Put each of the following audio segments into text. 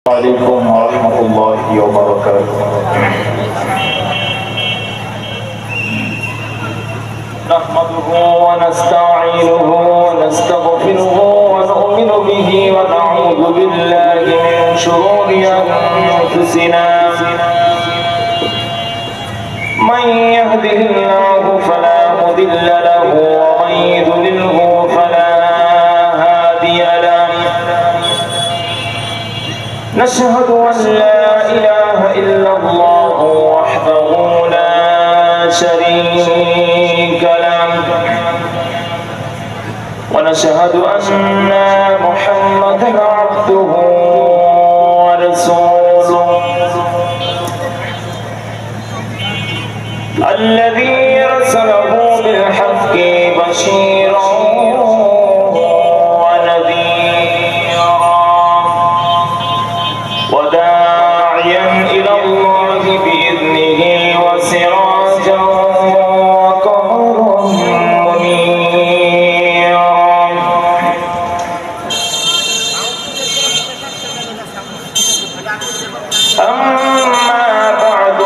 عليكم ورحمة الله وبركاته. نحمده ونستعينه ونستغفره ونؤمن به ونعوذ بالله من شرور أنفسنا. من يهده الله فلا مضل له ومن يضلله فلا هادي له. نشهد أن لا إله إلا الله وحده لا شريك له ونشهد أن محمدا عبده ورسوله الذي أرسله بالحق بشيرا وداعيا إلى الله بإذنه وسراجا وقمرا منيرا. أما بعد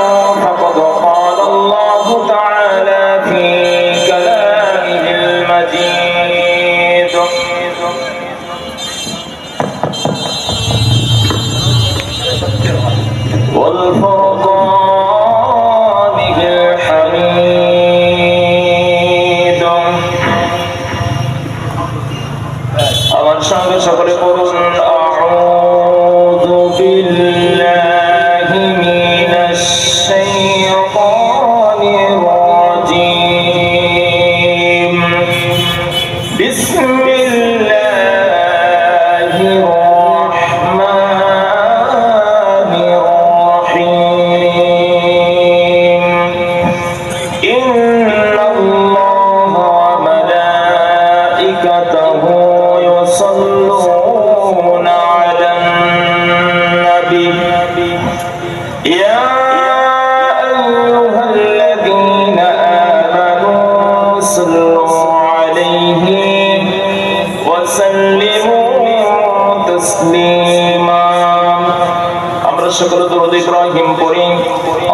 فقد قال الله تعالى في كلامه المجيد والفرقان الحميد. আমার সঙ্গে সকলে পড়ুন আউযু বিল্লাহি মিনাশ শাইতানির রাজীম. বিসমিল্লাহির রাহমানির রাহিম. ইন্নাল্লাহা ওয়া মালাইকাতাহু ইউসাল্লুনা আলান নাবী ইয়া আইয়ুহাল্লাযীনা আমানু সাল্লু আলাইহি ওয়া সাল্লিমু তাসলিমা. আমরা সকলে দরুদ ইব্রাহিম পড়ি.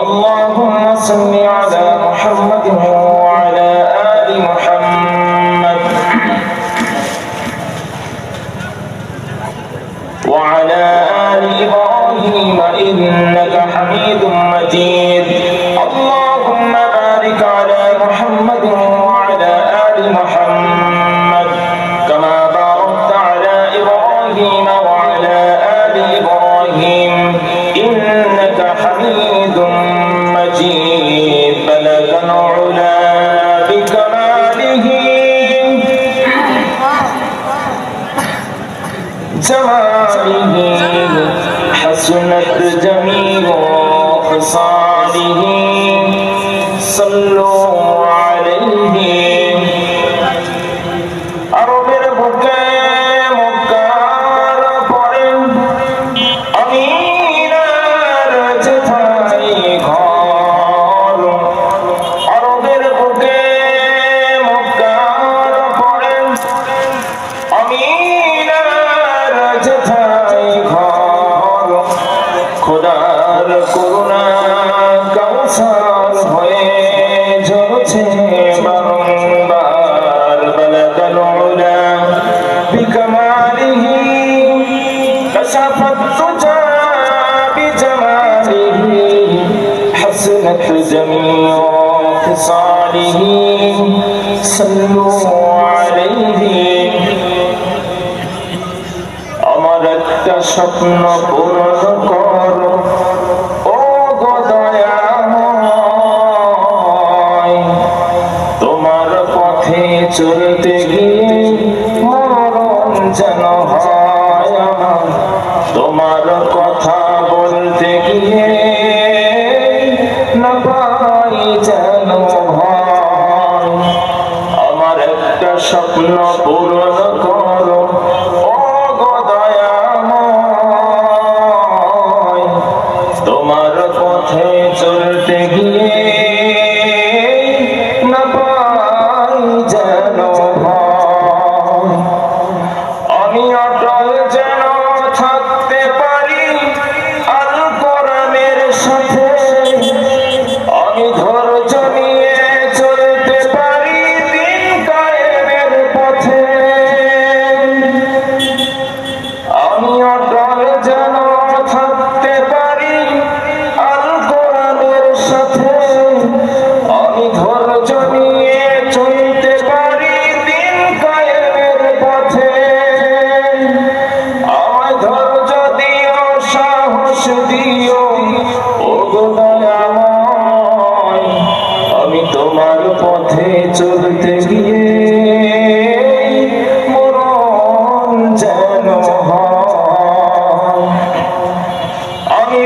আল্লাহুম্মা সাল্লি আলা মুহাম্মাদিন ওয়া আলা আলি মুহাম্মাদ ওয়া আলা আলি ইব্রাহিম ইন্নাকা হামিদুম মাজিদ. আল্লাহুম্মা বারিক আলা মুহাম্মাদিন ওয়া আলা আলি মুহাম্মাদ কামা বারাকতা আলা ইব্রাহিম ওয়া আলা আলি ইব্রাহিম ইন্নাকা হামিদুম মাজিদ. বালাগাল উলা বিকামালিহি জামালিহি হাসনাত জামিউ খিসালিহি সাল্লু আলাইহি. আরবের বুকে মক্কার পরে আমিনার যেথায় ঘর. আরবের বুকে মক্কার পরে আমিনার যেথায় ঘর. খোদার করুণা কাউসার হয়ে ঝরছে বারংবার. বালাগাল উলা বিকামালিহি কাশাফাত তুজা বিজামালিহি হাসনাত জামিউ খিসালিহি সাল্লু আলাইহি. আমার একটা স্বপ্ন পূরণ করো ও গো দয়াময়. তোমার পথে চলতে গিয়ে মরণ যেন হয় আমার. তোমার কথা বলতে গিয়ে না পাই যেন ভয়. আমার একটা স্বপ্ন পূরণ করো ও গো দয়াময়. তোমার পথে চলতে গিয়ে না পাই যেন ভয়. আমি অটল যেন থাকতে পারি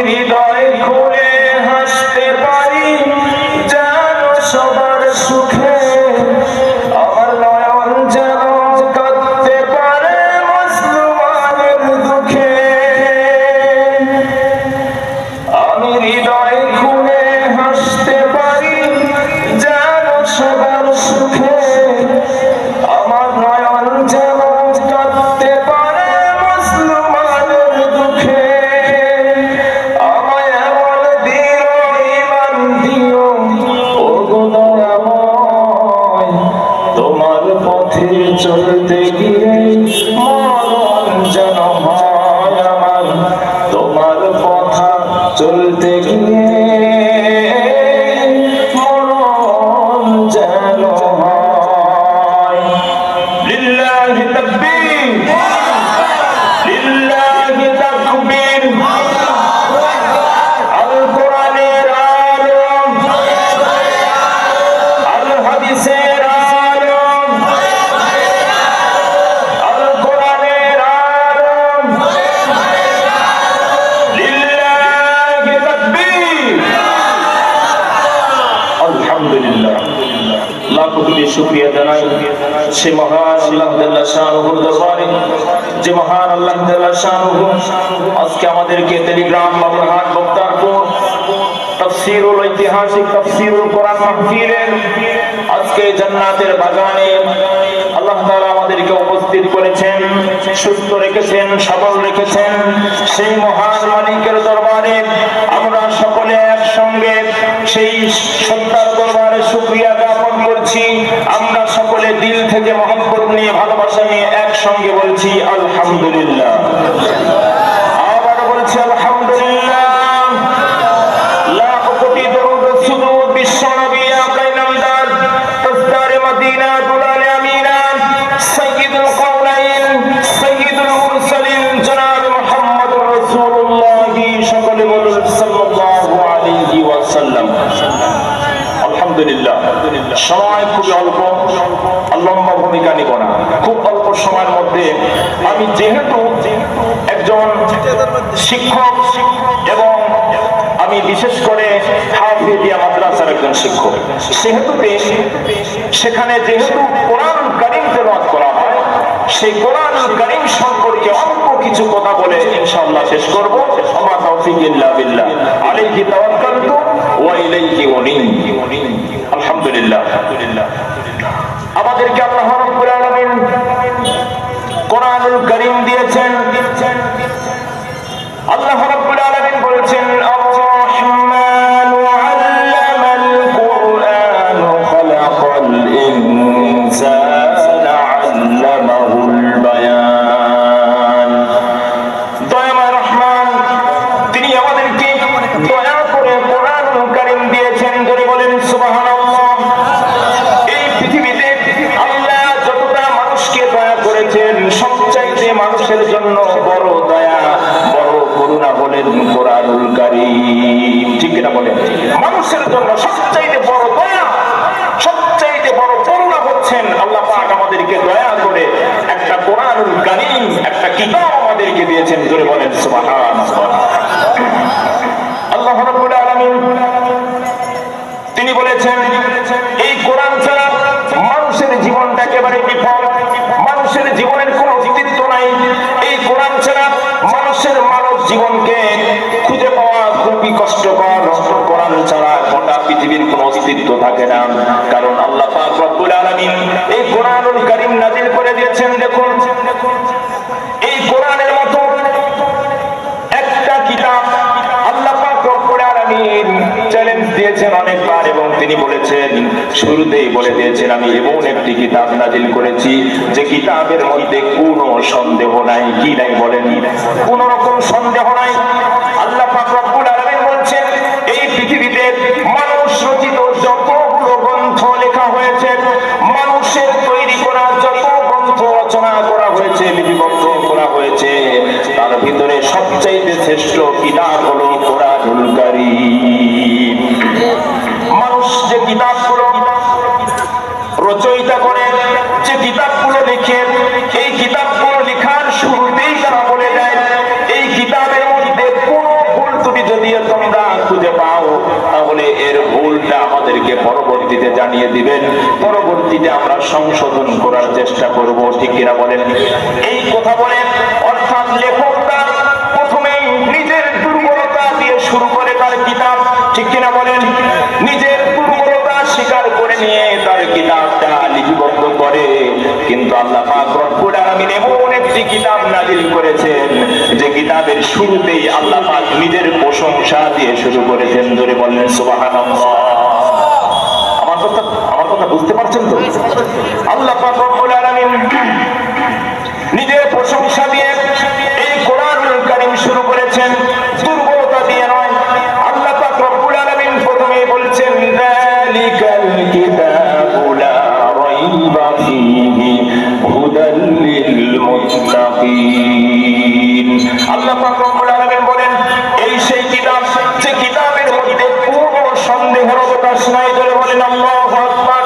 হৃদয় খুলে হাসতে পারি যেন সবার সুখে, আমার নয়ন যেন কাঁদতে পারে মুসলমানের দুঃখে। আমি হৃদয় খুলে হাসতে পারি যেন সবার সুখে, আমার নয়ন যেন কাঁদতে পারে মুসলমানের দুঃখে। আমায় এমন দিও ঈমান দিও ওগো দয়াময়, তোমার পথে চলতে গিয়ে মরণ যেন হয় আমার, তোমার পথা চলতে গিয়ে মরণ যেন হয়। লিল্লাহি তাকবীর, লিল্লাহি তাকবীর। আল কোরআনের আলম, আল হাদিসের আলম, আল কোরআনের আলম। লিল্লাহি তাকবীর। আলহামদুলিল্লাহ, লাখো কোটি শুকরিয়া জানাই সে মহান আল্লাহ জাল্লা শানুহুর দরবারে, যে মহান আল্লাহ জাল্লা শানুহু আজকে আমাদেরকে টেলিগ্রাম বাবুরহাট বক্তারপুর তাফসীরুল ঐতিহাসিক তাফসীরুল কোরআন মাহফিলের আজকে জান্নাতের বাগানে আল্লাহ তাআলা আমাদেরকে উপস্থিত করেছেন, সুস্থ রেখেছেন, সবল রেখেছেন। সেই মহান মালিকের দরবারে আমরা সকলে একসঙ্গে সেই সত্তার দরবারে শুকরিয়া জ্ঞাপন করছি। আমরা সকলে দিল থেকে মহব্বত নিয়ে, ভালোবাসা নিয়ে একসঙ্গে বলছি আলহামদুলিল্লাহ। আবার বলছি আলহামদুলিল্লাহ। লাখ কোটি দরুদ ও সুজুদ বিশ্ব নবী আকাই নামদার তাজদারে মদিনা দুলালে আমিনা সাইয়্যিদুল কাওনাইন সাইয়্যিদুল মুরসালিন জনাব মুহাম্মদুর রাসূলুল্লাহ, সকলে বলুন সাল্লাল্লাহু আলাইহি ওয়াসাল্লাম। আলহামদুলিল্লাহ, সময় খুবই অল্প, লম্বা ভূমিকা নিব না। খুব অল্প সময়ের মধ্যে আমি যেহেতু একজন শিক্ষক এবং আমি বিশেষ করে হাফিজিয়া মাদ্রাসার একজন শিক্ষক, সেখানে যেহেতু কোরআনুল কারীম তেলাওয়াত করা হয়, সেই কোরআনুল কারীম সম্পর্কে অল্প কিছু কথা বলে ইনশাআল্লাহ শেষ করব। ওয়া তাওফীক ইল্লা বিল্লাহ, আলাইহি তাওয়াক্কালতু ওয়া ইলাইহি উনীব। আলহামদুলিল্লাহ, আমাদেরকে আল্লাহ রাব্বুল আলামিন কোরআনুল কারীম দিয়েছেন। আল্লাহ রাব্বুল আলামিন বলেছেন আর-রাহমানু আল্লামাল কুরআন খালাকাল ইনসানা আল্লামাহুল বায়ান। দয়াময় রহমান, তিনি আমাদেরকে দয়া করে কোরআনুল কারীম দিয়েছেন। যদি বলেন সুবহানাল্লাহ। এই পৃথিবীতে আল্লাহ যতটা মানুষকে দয়া করেছেন, সবচাইতে মানুষের জন্য বড় দয়া, বড় করুণা বলেন কোরআনুল কারীম। ঠিক কিনা বলেন? মানুষের জন্য সবচাইতে বড় দয়া, সবচাইতে বড় করুণা হচ্ছেন আল্লাহ পাক আমাদেরকে দয়া করে একটা কোরআনুল কারীম, একটা কিতাব আমাদেরকে দিয়েছেন। জোরে বলেন সুবহানাল্লাহ। আল্লাহ রাব্বুল আলামিন তিনি বলেছেন এই কোরআন ছাড়া মানুষের জীবনটা একেবারে বিফল, মানুষের জীবনের কোনো অস্তিত্ব নাই। এই কোরআন ছাড়া মানুষের মানব জীবনকে খুঁজে পাওয়া খুবই কষ্টকর। কোরআন ছাড়া গোটা পৃথিবীর কোনো অস্তিত্ব থাকে না, কারণ আল্লাহ পাক রব্বুল আলামিন এই কোরআনুল কারীম নাযিল করে দিয়েছেন। দেখুন, এই কোরআনের মতো একটা কিতাব আল্লাহ পাক রব্বুল আলামিন চ্যালেঞ্জ দিয়েছেন অনেকবার, এবং তিনি বলেছেন, শুরুতেই বলে দিয়েছেন, আমি এমন একটি কিতাব নাযিল করেছি যে কিতাবের মধ্যে কোনো সন্দেহ নাই। কি নাই বলেন? কোন রকম সন্দেহ নাই। আল্লাহ পাক রব্বুল আলামিন বলছেন এই পৃথিবীতে মানুষ রচিত যতগুলো গ্রন্থ লেখা হয়েছে, মানুষের তৈরি করা যত গ্রন্থ রচনা করা হয়েছে, লিপিবদ্ধ করা হয়েছে, তার ভিতরে সবচাইতে শ্রেষ্ঠ কিতাব হলো কোরআনুল কারীম। মানুষ যে কিতাবগুলো রচয়িতা করে, যে কিতাবগুলো লিখে, এই কিতাবগুলো লেখার শুরুতেই তারা বলে দেয় এই কিতাবের মধ্যে কোনো ভুল ত্রুটি পরবর্তীতে জানিয়ে দিবেন, পরবর্তীতে আমরা সংশোধন করার চেষ্টা করব, ঠিক কিনা বলেন? এই কথা বলে অর্থাৎ লেখকটা প্রথমেই নিজের দুর্বলতা দিয়ে শুরু করে তার কিতাব, ঠিক কিনা বলেন? নিজের দুর্বলতা স্বীকার করে নিয়ে তার কিতাবটা লিপিবদ্ধ করে। কিন্তু আল্লাহ পাক রব্বুল আলামিন এমন একটি কিতাব নাযিল করেছেন যে কিতাবের শুরুতেই আল্লাহ পাক নিজের প্রশংসা দিয়ে শুরু করেছেন। জোরে বললেন সুবহানাল্লাহ। আমার কথা বুঝতে পারছেন তো? আল্লাহ পাক রব্বুল আলামিন নিজের প্রশংসা দিয়ে এই কোরআনুল কারীম শুরু করেছেন, দুর্বলতা দিয়ে নয়। আল্লাহ পাক রব্বুল আলামিন প্রথমেই বলছেন যালিকাল কিতাবু লা রাইবা ফীহি হুদাল লিল মুত্তাকিন। আল্লাহ পাক রব্বুল আলামিন বলেন এই সেই কিতাব যে কিতাবের মধ্যে কোনো সন্দেহের অবকাশ নাই। জোরে বলেন আল্লাহু আকবার।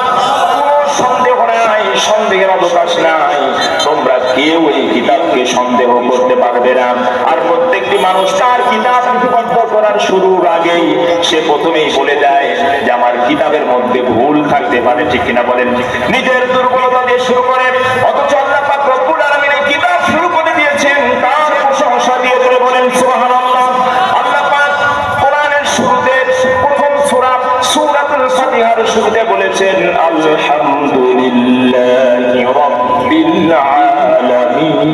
কোনো সন্দেহ নাই, সন্দেহের অবকাশ নাই। তোমরা কেউ এই কিতাবকে সন্দেহ করতে পারবে না। আর প্রত্যেকটি মানুষ তার কিতাব লিপিবদ্ধ করার শুরুর আগেই সে প্রথমেই বলে দেয় যে আমার কিতাবের মধ্যে ভুল থাকতে পারে, ঠিক কিনা বলেন? নিজের দুর্বলতা দিয়ে শুরু করে, অথচ আল্লাহ পাক রব্বুল আলামিন এই কিতাব শুরু করে দিয়েছেন তার প্রশংসা দিয়ে। জোরে বলেন সুবহানাল্লাহ। আল্লাহ পাক কোরআনের শুরুতে প্রথম সূরা সূরাতুল ফাতিহার শুরুতে বলেছেন আলহামদুলিল্লাহি রাব্বিল আলামিন।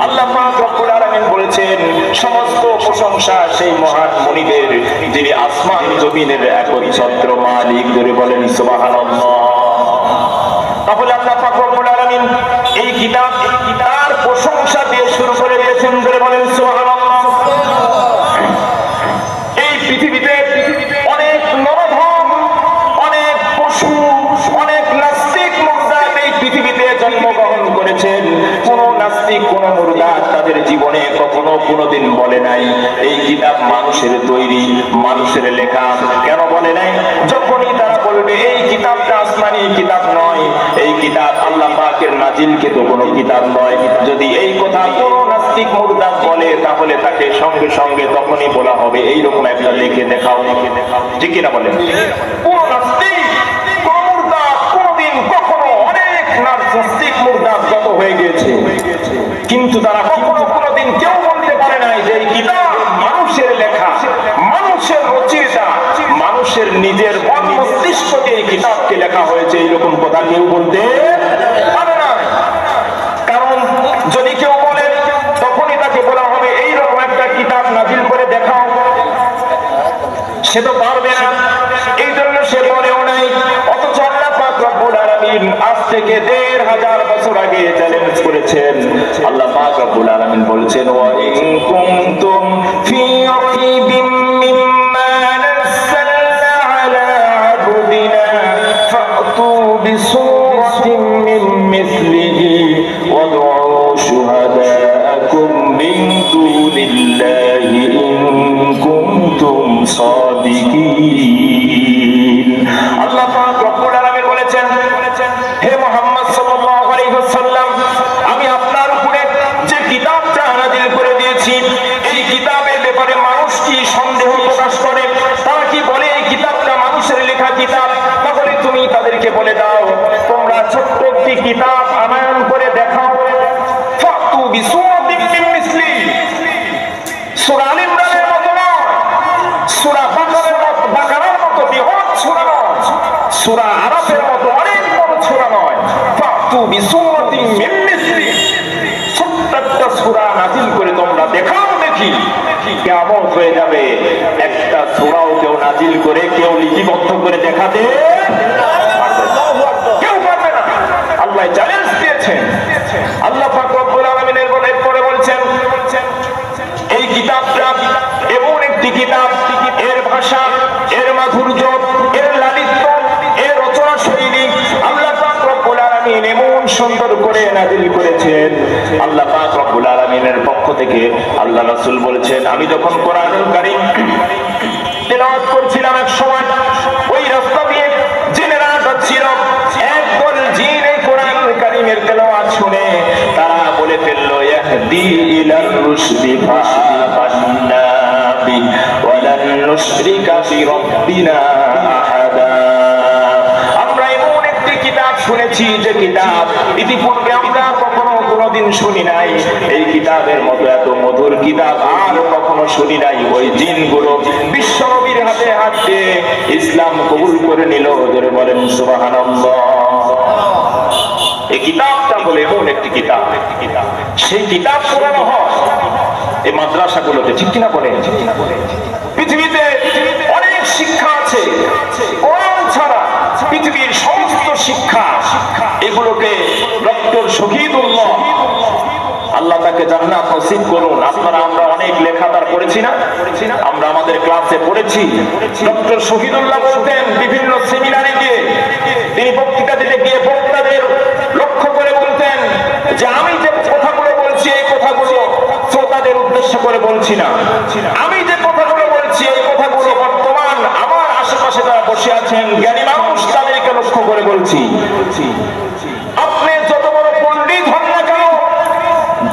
আল্লাহ পাক রব্বুল আলামিন বলেছেন সমস্ত প্রশংসা সেই মহান মুনিবের যিনি আসমান জমিনের একচ্ছত্র মালিক। জোরে বলেন সুবহানাল্লাহ। তাহলে আল্লাহ পাক রব্বুল আলামিন এই কিতাব তার প্রশংসা দিয়ে শুরু করে দিয়েছেন। জোরে বলেন সুবহানাল্লাহ। এই পৃথিবীতে অনেক নরধম, অনেক পশু, অনেক নাস্তিক মুরতাদ এই পৃথিবীতে জন্মগ্রহণ করেছেন। কোন নাস্তিক, কোন মুরতাদ তাদের জীবনে কখনো কোনোদিন বলে নাই এই কিতাব মানুষের তৈরি, মানুষের লেখা। কেন বলে নাই? যখনই তারা বলবে এই কিতাবটা আসমানি কিতাব নয়, এই কিতাব আল্লাহ পাকের নাজিলকৃত কোনো কিতাব নয়, যদি এই কথা কোন নাস্তিক মুরতাদ বলে তাহলে তাকে সঙ্গে সঙ্গে তখনই বলা হবে এইরকম একটা লিখে দেখাও, ঠিক কিনা বলেন? কোন নাস্তিক, কোন মুরতাদ কোনদিন কখনো, অনেক নাস্তিক মুরতাদ যত হয়ে গেছে, কিন্তু তারা কখনো কোনদিন কেউ বলতে পারে নাই যে এই কিতাব মানুষের লেখা, মানুষের রচিতা, মানুষের নিজের মন মস্তিষ্ক দিয়ে এই কিতাবকে লেখা হয়েছে, এইরকম কথা কেউ বলতে পারে না। কারণ যদি কেউ বলে তখনই তাকে বলা হবে এইরকম একটা কিতাব নাযিল করে দেখাও, সে তো পারবে না, এই জন্য সে বলেও নাই। অথচ আল্লাহ পাক রব্বুল আলামিন আজ থেকে ১৫০০ বছর আগে চ্যালেঞ্জ করেছেন। আল্লাহ পাক রব্বুল আলামিন বলছেন ওয়া ইন কুনতুম ফি রাইবিন মিম্মা নাযালনা আলা আবদিনা ফাতু বিসূরাতিন মিন মিসলিহি ওয়াদউ শুহাদাআকুম মিন দুনিল্লাহি ইন কুনতুম সাদিকিন। আল্লাহ পাক রব্বুল আলামিন বলেছেন হে মুহাম্মদ সাল্লাল্লাহু আলাইহি ওয়াসাল্লাম, আমি আপনার উপরে যে কিতাবটা নাযিল করে দিয়েছি এই কিতাবের ব্যাপারে মানুষ কি সন্দেহ প্রকাশ করে, তারা কি বলে এই কিতাবটা মানুষের লেখা কিতাব, তাহলে তুমি তাদেরকে বলে দাও তোমরা ছোট্ট একটি কিতাব আনয়ন করে দেখাও। ফাতু বিসূরাতিন মিন মিসলি, সূরা আল ইমরানের মতো নয়, সূরা বাকারার মতো বৃহৎ সূরা নয়, সূরা আরাফের মতো অনেক বড় সূরা নয়। ফাতু বিসূরাতিন মিন মিসলি, ছোট্ট একটা সূরা নাযিল করে তোমরা দেখাও দেখি। কিয়ামত হয়ে যাবে, একটা সূরাও কেউ নাযিল করে কেউ লিপিবদ্ধ করে দেখাতে কেউ পারবে না। আল্লাহ চ্যালেঞ্জ দিয়েছেন। আল্লাহ পাক রব্বুল আলামিন এরপরে বলছেন এই কিতাবটা এমন একটি কিতাব, এর ভাষা, এর মাধুর্য, এর লালিত্য, এর রচনা শৈলী আল্লাহ পাক রব্বুল আলামিন এমন সুন্দর করে নাযিল করেছেন। আল্লাহ পাক রব্বুল আলামিনের পক্ষ থেকে আল্লাহ রাসূল বলেছেন আমি যখন কোরআনুল কারীম তেলাওয়াত করছিলাম এক সময় ওই রাস্তা দিয়ে জিনেরা যাচ্ছিল, একদল জিন এই কোরআনুল কারীমের তেলাওয়াত শুনে তারা বলে ফেললো ইয়াহদি ইলার রুশদি ফাআমান্না বি ওয়ালান নুশরিকা বিরাব্বিনা আহাদা। আমরা এমন একটি কিতাব শুনেছি যে কিতাব ইতিপূর্বে আমরা কখনো কোনোদিন শুনি নাই। এই কিতাবের মতো এত মধুর কিতাব আর কখনো শুনি নাই। ওই জিনগুলো বিশ্বনবীর হাতে হাত দিয়ে ইসলাম কবুল করে নিল। ধরে বলেন সুবহানাল্লাহ। এই কিতাবটা বলে এমন একটি কিতাব, সেই কিতাব পড়ানো হয় এই মাদ্রাসাগুলোতে, ঠিক কিনা বলেন? পৃথিবীতে অনেক শিক্ষা আছে, কোরআন ছাড়া পৃথিবীর সমস্ত শিক্ষা, এগুলোকে ডক্টর শহীদুল্লাহ, আল্লাহ তাকে জান্নাত নসিব করুন। আপনারা আমরা অনেক লেখা তার পড়েছি না? আমরা আমাদের ক্লাসে পড়েছি। ডক্টর শহীদুল্লাহ বলতেন বিভিন্ন সেমিনারে গিয়ে, তিনি বক্তৃতা দিতে গিয়ে বক্তাদের লক্ষ্য করে বলতেন যে আমি যে কথাগুলো বলছি এই কথাগুলো শ্রোতাদের উদ্দেশ্য করে বলছি না। আমি যে কথাগুলো বলছি এই কথাগুলো বর্তমান আমার আশেপাশে যারা বসে আছেন জ্ঞানী মানুষ তাদেরকে লক্ষ্য করে বলছি। আপনি যত বড় পণ্ডিত হন না কেন,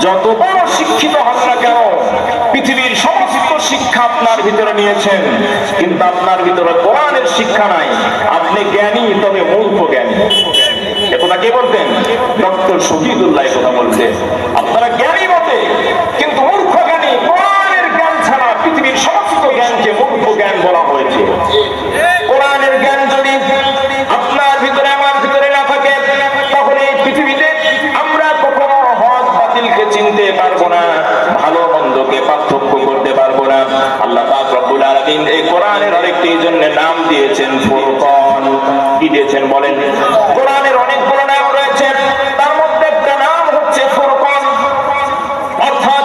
যত বড় শিক্ষিত হন না কেন, পৃথিবীর সমস্ত শিক্ষা আপনার ভিতরে নিয়েছেন, কিন্তু আপনার ভিতরে কোরআনের শিক্ষা নাই। আপনি জ্ঞানী, তবে মূর্খ জ্ঞানী। একথা কে বলতেন? ডক্টর শহীদুল্লাহ কথা বলতেন। আপনারা জ্ঞানী বটে, কিন্তু মূর্খ জ্ঞানী। কোরআনের জ্ঞান ছাড়া পৃথিবীর সমস্ত জ্ঞানকে মূর্খ জ্ঞান বলা হয়েছে। কোরআনের জ্ঞান যদি আপনার ভিতরে আমার ভিতরে না থাকে, তাহলে এই পৃথিবীতে আমরা কখনো হক বাতিলকে চিনতে পারবো না, ভালো মন্দকে পার্থক্য করতে পারবো না। আল্লাহ পাক রব্বুল আলামিন এই কোরআনের আরেকটি জন্য নাম দিয়েছেন ফুরকান। কি দিয়েছেন বলেন? কোরআনের অনেকগুলো নাম রয়েছে, তার মধ্যে একটা নাম হচ্ছে ফুরকান, অর্থাৎ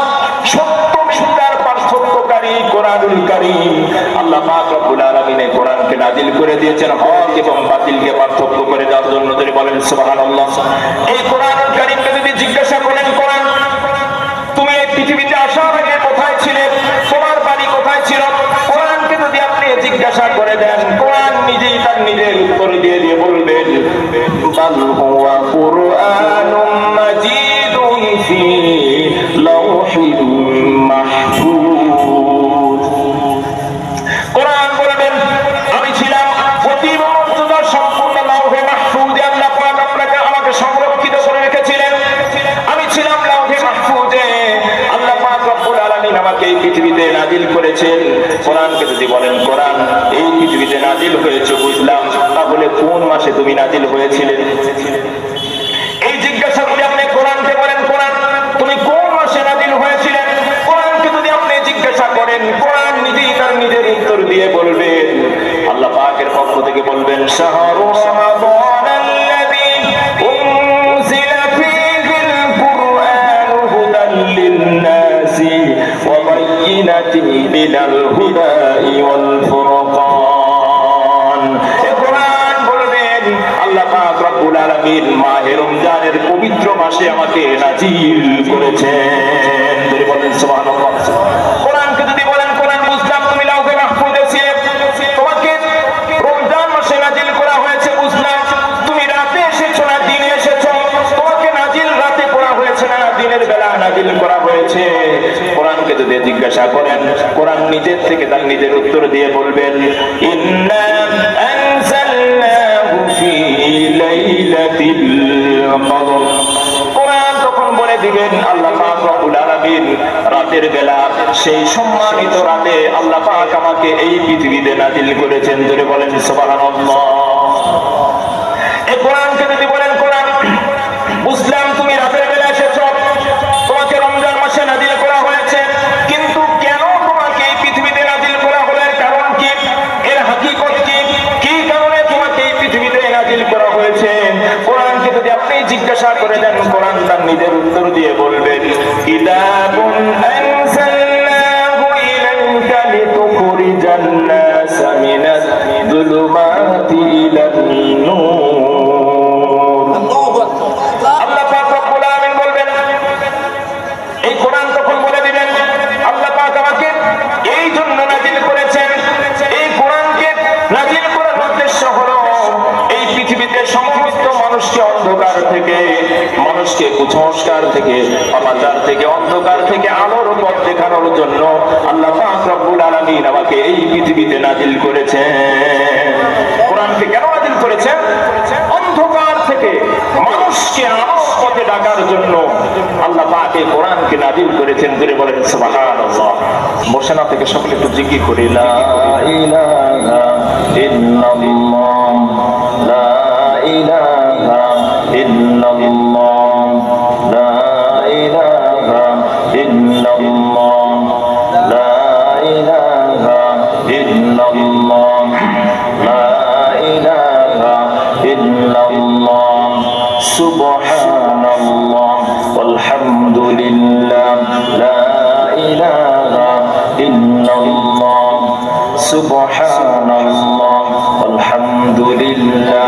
সত্য মিথ্যার পার্থক্যকারী কোরআনুল কারীম। আল্লাহ পাক রব্বুল আলামিন এই কোরআনকে নাজিল করে দিয়েছেন হক এবং বাতিলকে পার্থক্য করে দেওয়ার জন্য। যদি বলেন সুবহানাল্লাহ। এই কোরআনুল কারীমকে যদি জিজ্ঞাসা করেন, কোরআন তুমি এই পৃথিবীতে আসার আগে কোথায় ছিলে, তোমার বাড়ি কোথায় ছিল, কোরআনকে যদি আপনি জিজ্ঞাসা করে দেন, কোরআন নিজেই তার নিজের উত্তর দিয়ে দিয়ে বলবেন বাল হুয়া কুরআনুম মাজিদুন ফি লাওহিল মাহফুজ। কোরআন বলবেন আমি ছিলাম অতি মর্যাদা সম্পূর্ণ লাওহে মাহফুজে, আল্লাহ পাক আপনাকে আমাকে সংরক্ষিত করে রেখেছিলেন। আমি ছিলাম লাওহে মাহফুজে, আল্লাহ পাক রব্বুল আলামিন আমাকে এই পৃথিবীতে নাজিল করেছেন। কোরআনকে যদি বলেন কোরআন এই পৃথিবীতে নাজিল হয়েছে বুঝলাম, তাহলে কোন মাসে তুমি নাজিল হয়েছিলে? এই জিজ্ঞাসা যদি আপনি কোরআনকে বলেন কোরআন তুমি কোন মাসে নাজিল হয়েছিলে, কোরআনকে যদি আপনি জিজ্ঞাসা করেন, কোরআন নিজেই তার নিজের উত্তর দিয়ে বলবেন। আল্লাহ পাকের পক্ষ থেকে বলবেন শাহরু রমাদানাল্লাযী উনজিলা ফীহিল কুরআনু হুদাল লিন-নাসি ওয়া বায়্যিনাতিন মিনাল হুদাই ওয়াল ফুরকান। এই কোরআন বলবেন আল্লাহ পাক রব্বুল আলামিন মাহে রমজানের পবিত্র মাসে আমাকে নাজিল করেছেন। যদি বলেন সুবহানাল্লাহ। কোরআনকে যদি বলেন কোরআন বুঝলাম তুমি লাওহে মাহফুজে ছিলে, তোমাকে রমজান মাসে নাজিল করা হয়েছে বুঝলাম, তুমি রাতে এসেছো না দিনে এসেছো, তোমাকে নাজিল রাতে করা হয়েছে না দিনের বেলা নাজিল করা হয়েছে। কোরআনকে যদি জিজ্ঞাসা করেন, কোরআন নিজের থেকে তার নিজের উত্তর দিয়ে বলবেন ইন্না আনজালনাহু ফি লাইলাতিল কদর। কোরআন তখন বলে দিবেন আল্লাহ পাক রব্বুল আলামিন রাতের বেলা, সেই সম্মানিত রাতে আল্লাহ পাক আমাকে এই পৃথিবীতে নাজিল করেছেন। ধরে বলেন সুবহানাল্লাহ। এই কোরআনকে যদি বলেন কোরআন বুঝলাম তুমি রাতের বেলা এসেছো, তোমাকে রমজান মাসে নাজিল করা হয়েছে, কিন্তু কেন তোমাকে এই পৃথিবীতে নাজিল করা হলো, এর কারণ কি, এর হাকিকত কি, কি কারণে তোমাকে এই পৃথিবীতে নাজিল করা হয়েছে, কোরআনকে যদি আপনি জিজ্ঞাসা করে দেন, কোরআন তার নিজের উত্তর দিয়ে বলবেন কিতাবুন আনজালনাহু ইলাইকা লিতুখরিজান নাসা মিনাজ যুলুমাতি ইলান নূর। আল্লাহ পাক দেখানোর জন্য আল্লাহ পাক রব্বুল আলামিন আমাকে এই পৃথিবীতে নাজিল করেছেন। কোরআনকে কেন নাজিল করেছেন? অন্ধকার থেকে মানুষকে আলোর পথে ডাকার জন্য আল্লাহ পাক এই কোরআনকে নাজিল করেছেন। ধরে বলেন সুবহানাল্লাহ। বসে না থেকে সকলে একটু জিকির করি, লা ইলাহা ইল্লাল্লাহ, লা ইলাহা ইল্লাল্লাহ, লা ইলাহা ইল্লাল্লাহ, লা ইলাহা ইল্লাল্লাহ, লা ইলাহা ইল্লাল্লাহ, সুবহানাল্লাহ ওয়ালহামদুলিল্লাহ, লা ইলাহা ইল্লাল্লাহ, সুবহানাল্লাহ ওয়ালহামদুলিল্লাহ,